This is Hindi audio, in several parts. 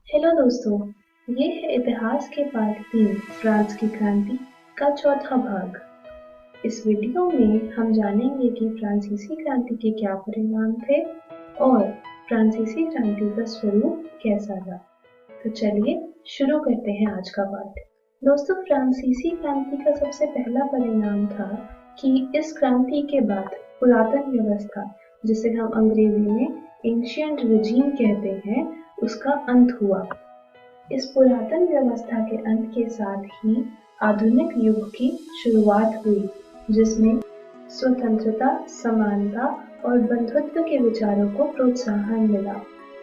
हेलो दोस्तों, ये है इतिहास के पार्ट 3 फ्रांस की क्रांति का चौथा भाग। इस वीडियो में हम जानेंगे कि फ्रांसीसी क्रांति के क्या परिणाम थे और फ्रांसीसी क्रांति का स्वरूप कैसा था। तो चलिए शुरू करते हैं आज का पाठ। दोस्तों, फ्रांसीसी क्रांति का सबसे पहला परिणाम था कि इस क्रांति के बाद पुरातन व्यवस्था, जिसे हम अंग्रेजी में एंशिएंट रिजीम कहते हैं, उसका अंत हुआ। इस पुरातन व्यवस्था के अंत के साथ ही आधुनिक युग की शुरुआत हुई, जिसमें स्वतंत्रता, समानता और बंधुत्व के विचारों को प्रोत्साहन मिला।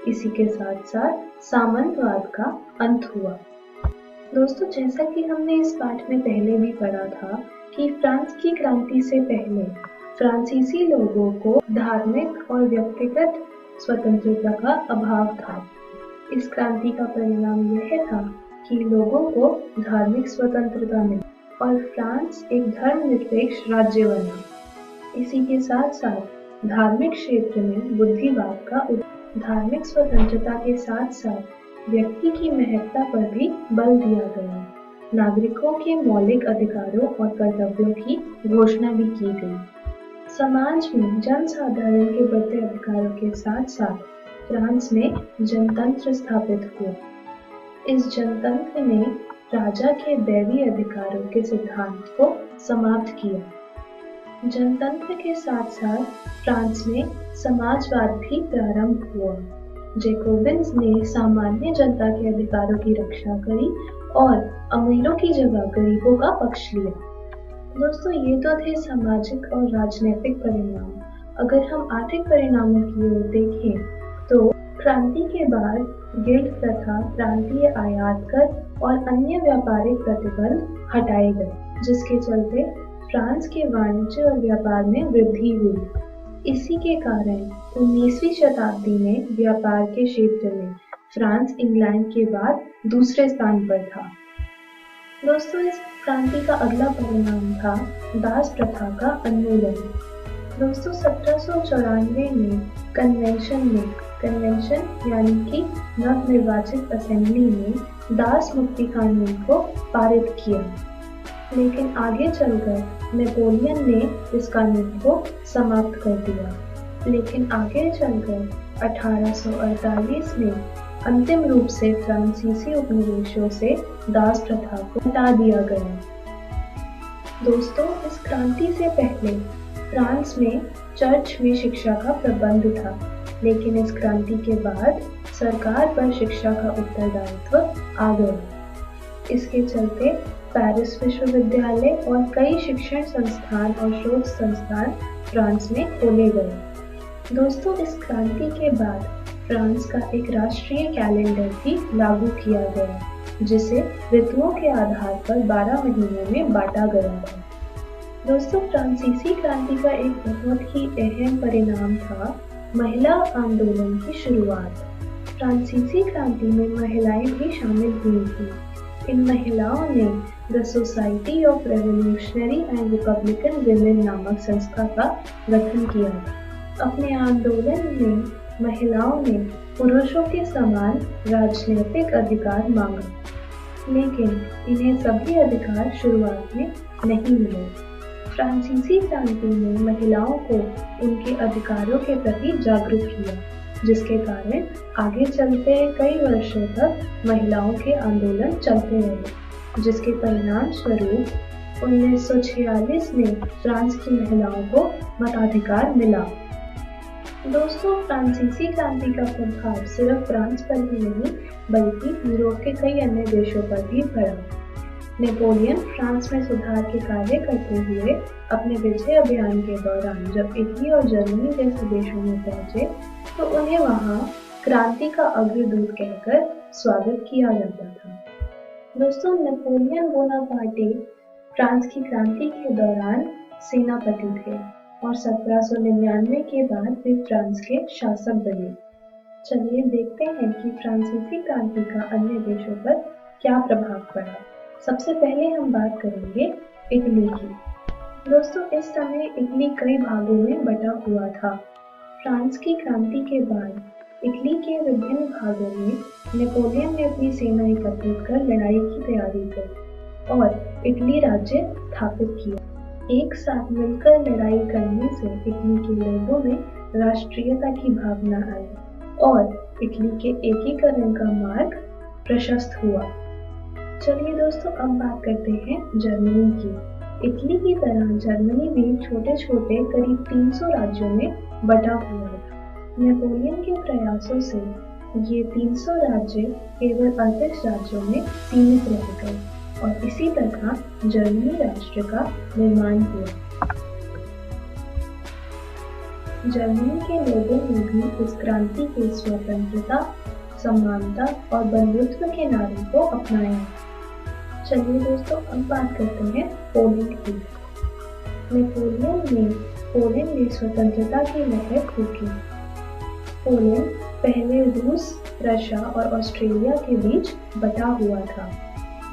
इसी के साथ साथ सामंतवाद का अंत हुआ। दोस्तों, जैसा कि हमने इस पाठ में पहले भी पढ़ा था कि फ्रांस की क्रांति से पहले फ्रांसीसी लोगों को धार्मिक और व्यक्तिगत स्वतंत्रता का अभाव था। इस क्रांति का परिणाम यह था कि लोगों को धार्मिक स्वतंत्रता मिली और फ्रांस एक धर्मनिरपेक्ष राज्य बना। इसी के साथ साथ धार्मिक क्षेत्र में बुद्धिवाद का धार्मिक स्वतंत्रता के साथ साथ व्यक्ति की महत्ता पर भी बल दिया गया। नागरिकों के मौलिक अधिकारों और कर्तव्यों की घोषणा भी की गई। समाज में जनसाधारण के बढ़ते अधिकारों के साथ साथ फ्रांस में जनतंत्र स्थापित हुआ। इस जनतंत्र ने राजा के दैवीय अधिकारों के सिद्धांत को समाप्त किया। जनतंत्र के साथ साथ फ्रांस में समाजवाद भी प्रारंभ हुआ। जैकोबिन्स ने सामान्य जनता के अधिकारों की रक्षा करी और अमीरों की जगह गरीबों का पक्ष लिया। दोस्तों, ये तो थे सामाजिक और राजनीतिक परिणाम। अगर हम आर्थिक परिणामों की ओर देखें तो क्रांति के बाद गिल्ड प्रथा, प्रांतीय आयात कर और अन्य व्यापारिक प्रतिबंध हटाए गए, जिसके चलते फ्रांस के वाणिज्य और व्यापार में वृद्धि हुई। इसी के कारण 19वीं शताब्दी में व्यापार के क्षेत्र में फ्रांस इंग्लैंड के बाद दूसरे स्थान पर था। दोस्तों, इस क्रांति का अगला परिणाम था दास प्रथा का उन्मूलन। दोस्तों, 1794 में कन्वेंशन यानी कि नवनिर्वाचित असेंबली ने दास मुक्ति कानून को पारित किया, लेकिन आगे चलकर नेपोलियन ने इस कानून को समाप्त कर दिया। लेकिन आगे चलकर 1848 में अंतिम रूप से फ्रांसीसी उपनिवेशों से दास प्रथा को हटा दिया गया। दोस्तों, इस क्रांति से पहले फ्रांस में चर्च में शिक्षा का प्रबंध था, लेकिन इस क्रांति के बाद सरकार पर शिक्षा का उत्तरदायित्व आ गया। इसके चलते पेरिस विश्वविद्यालय और कई शिक्षण संस्थान और शोध संस्थान फ्रांस में खोले गए। दोस्तों, इस क्रांति के बाद फ्रांस का एक राष्ट्रीय कैलेंडर भी लागू किया गया, जिसे ऋतुओं के आधार पर 12 महीनों में बांटा गया था। दोस्तों, फ्रांसीसी क्रांति का एक बहुत ही अहम परिणाम था महिला आंदोलन की शुरुआत। फ्रांसीसी क्रांति में महिलाएं भी शामिल हुई थी। इन महिलाओं ने the society of revolutionary and Republican women नामक संस्था का गठन किया था। अपने आंदोलन में महिलाओं ने पुरुषों के समान राजनीतिक अधिकार मांगा, लेकिन इन्हें सभी अधिकार शुरुआत में नहीं मिले। फ्रांसीसी क्रांति ने महिलाओं को उनके अधिकारों के प्रति जागरूक किया, जिसके कारण आगे चलते कई वर्षों तक महिलाओं के आंदोलन चलते रहे, जिसके परिणाम स्वरूप 1946 में फ्रांस की महिलाओं को मताधिकार मिला। दोस्तों, फ्रांसीसी क्रांति का प्रभाव सिर्फ फ्रांस पर ही नहीं बल्कि यूरोप के कई अन्य देशों पर भी पड़ा। नेपोलियन फ्रांस में सुधार के कार्य करते हुए अपने विजय अभियान के दौरान जब इटली और जर्मनी जैसे देशों में पहुंचे तो उन्हें वहां क्रांति का अग्रदूत कहकर स्वागत किया जाता था। दोस्तों, नेपोलियन बोनापार्टे फ्रांस की क्रांति के दौरान सेनापति थे और 1799 के बाद वे फ्रांस के शासक बने। चलिए देखते हैं कि फ्रांसीसी क्रांति का अन्य देशों पर क्या प्रभाव पड़ा। सबसे पहले हम बात करेंगे इटली की। दोस्तों, इस समय इटली कई भागों में बटा हुआ था। फ्रांस की क्रांति के बाद इटली के विभिन्न भागों में नेपोलियन ने अपनी सेना एकत्रित कर लड़ाई की तैयारी की और इटली राज्य स्थापित किया। एक साथ मिलकर लड़ाई करने से इटली के लोगों में राष्ट्रीयता की भावना आई और इटली के एकीकरण का मार्ग प्रशस्त हुआ। चलिए दोस्तों, अब बात करते हैं जर्मनी की। इटली की तरह जर्मनी भी छोटे छोटे करीब 300 राज्यों में बटा हुआ है। नेपोलियन के प्रयासों से ये 300 राज्य केवल 38 राज्यों में सीमित रह गए और इसी तरह जर्मनी राष्ट्र का निर्माण हुआ। जर्मनी के लोगों ने भी इस क्रांति के स्वतंत्रता, समानता और बंधुत्व के नारे को अपनाया। चलिए दोस्तों, अब बात करते हैं पोलैंड की। नेपोलियन ने पोलैंड में स्वतंत्रता की लहर फूंकी। पोलैंड पहले रूस, रशिया और ऑस्ट्रेलिया के बीच बटा हुआ था।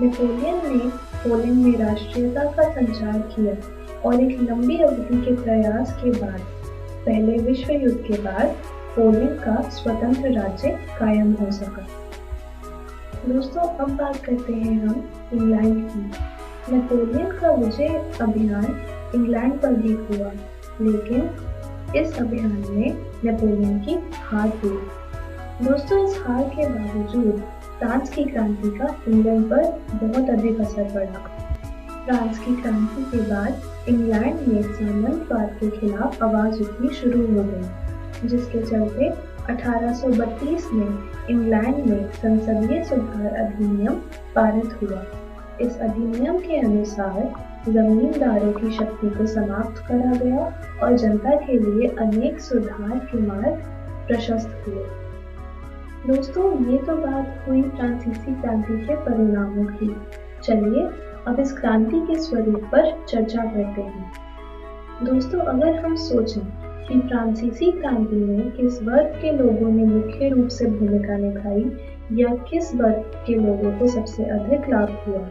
नेपोलियन ने पोलैंड में राष्ट्रीयता का संचार किया और एक लंबी अवधि के प्रयास के बाद पहले विश्व युद्ध के बाद पोलैंड का स्वतंत्र राज्य कायम हो सका। दोस्तों, अब बात करते हैं हम इंग्लैंड की। नेपोलियन का विजय अभियान इंग्लैंड पर भी हुआ, लेकिन इस अभियान में नेपोलियन की हार हुई। दोस्तों, इस हार के बावजूद फ्रांस की क्रांति का इंग्लैंड पर बहुत अधिक असर पड़ा। फ्रांस की क्रांति के बाद इंग्लैंड में सामंतवाद के खिलाफ आवाज उठनी शुरू हो गई, जिसके चलते 1832 में इंग्लैंड में संसदीय सुधार अधिनियम पारित हुआ। इस अधिनियम के अनुसार जमींदारों की शक्ति को समाप्त करा गया और जनता के लिए अनेक सुधार के मार्ग प्रशस्त हुए। दोस्तों, ये तो बात हुई फ्रांसीसी क्रांति के परिणामों की। चलिए अब इस क्रांति के स्वरूप पर चर्चा करते हैं। दोस्तों, अगर हम सोचें कि फ्रांसीसी क्रांति में किस वर्ग के लोगों ने मुख्य रूप से भूमिका निभाई या किस वर्ग के लोगों को सबसे अधिक लाभ हुआ,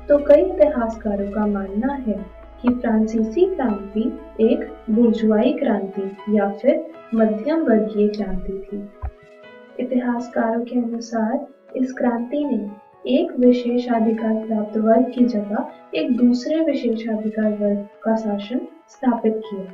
तो कई इतिहासकारों का मानना है कि फ्रांसीसी क्रांति एक बुर्जुआई क्रांति या फिर मध्यम वर्गीय क्रांति थी। इतिहासकारों के अनुसार इस क्रांति ने एक विशेषाधिकार प्राप्त वर्ग की जगह एक दूसरे विशेषाधिकार वर्ग का शासन स्थापित किया।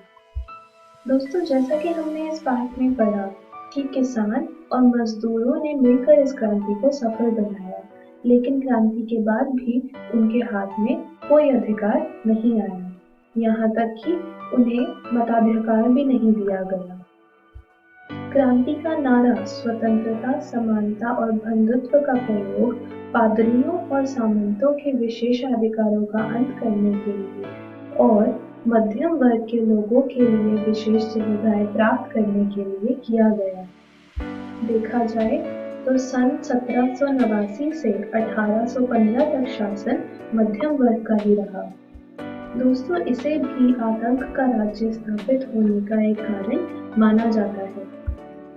दोस्तों, जैसा कि हमने इस पाठ में पढ़ा कि किसान और मजदूरों ने मिलकर इस क्रांति को सफल बनाया, लेकिन क्रांति के बाद भी उनके हाथ में कोई अधिकार नहीं आया, यहाँ तक कि उन्हें मताधिकार भी नहीं दिया गया। क्रांति का नारा स्वतंत्रता, समानता और बंधुत्व का प्रयोग पादरियों और सामंतों के विशेषाधिकारों का अंत करने के लिए और मध्यम वर्ग के लोगों के लिए विशेष सुविधाएं प्राप्त करने के लिए किया गया। देखा जाए तो सन 1789 से 1815 तक शासन मध्यम वर्ग का ही रहा। दोस्तों, इसे भी आतंक का राज्य स्थापित होने का एक कारण माना जाता है।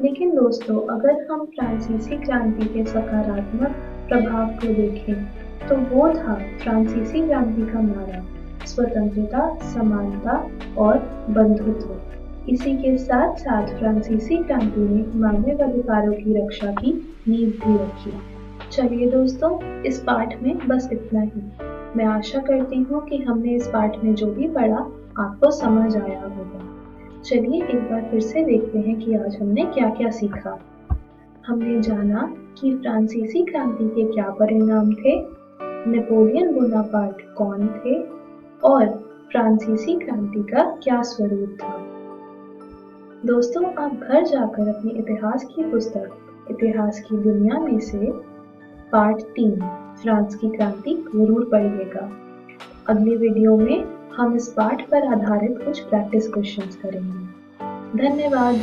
लेकिन दोस्तों, अगर हम फ्रांसीसी क्रांति के सकारात्मक प्रभाव को देखें तो वो था फ्रांसीसी क्रांति का नारा स्वतंत्रता, समानता और बंधुत्व। इसी के साथ साथ फ्रांसीसी क्रांति ने मानव अधिकारों की रक्षा की नींव भी रखी। चलिए दोस्तों, इस पाठ में बस इतना ही। मैं आशा करती हूँ कि हमने इस पाठ में जो भी पढ़ा आपको समझ आया होगा। चलिए एक बार फिर से देखते हैं कि आज हमने क्या क्या सीखा। हमने जाना कि फ्रांसीसी क्रांति के क्या परिणाम थे, नेपोलियन बोनापार्ट कौन थे और फ्रांसीसी क्रांति का क्या स्वरूप था। दोस्तों, आप घर जाकर अपनी इतिहास की पुस्तक इतिहास की दुनिया में से पार्ट 3 फ्रांस की क्रांति जरूर पढ़िएगा। अगली वीडियो में हम इस पाठ पर आधारित कुछ प्रैक्टिस क्वेश्चंस करेंगे। धन्यवाद।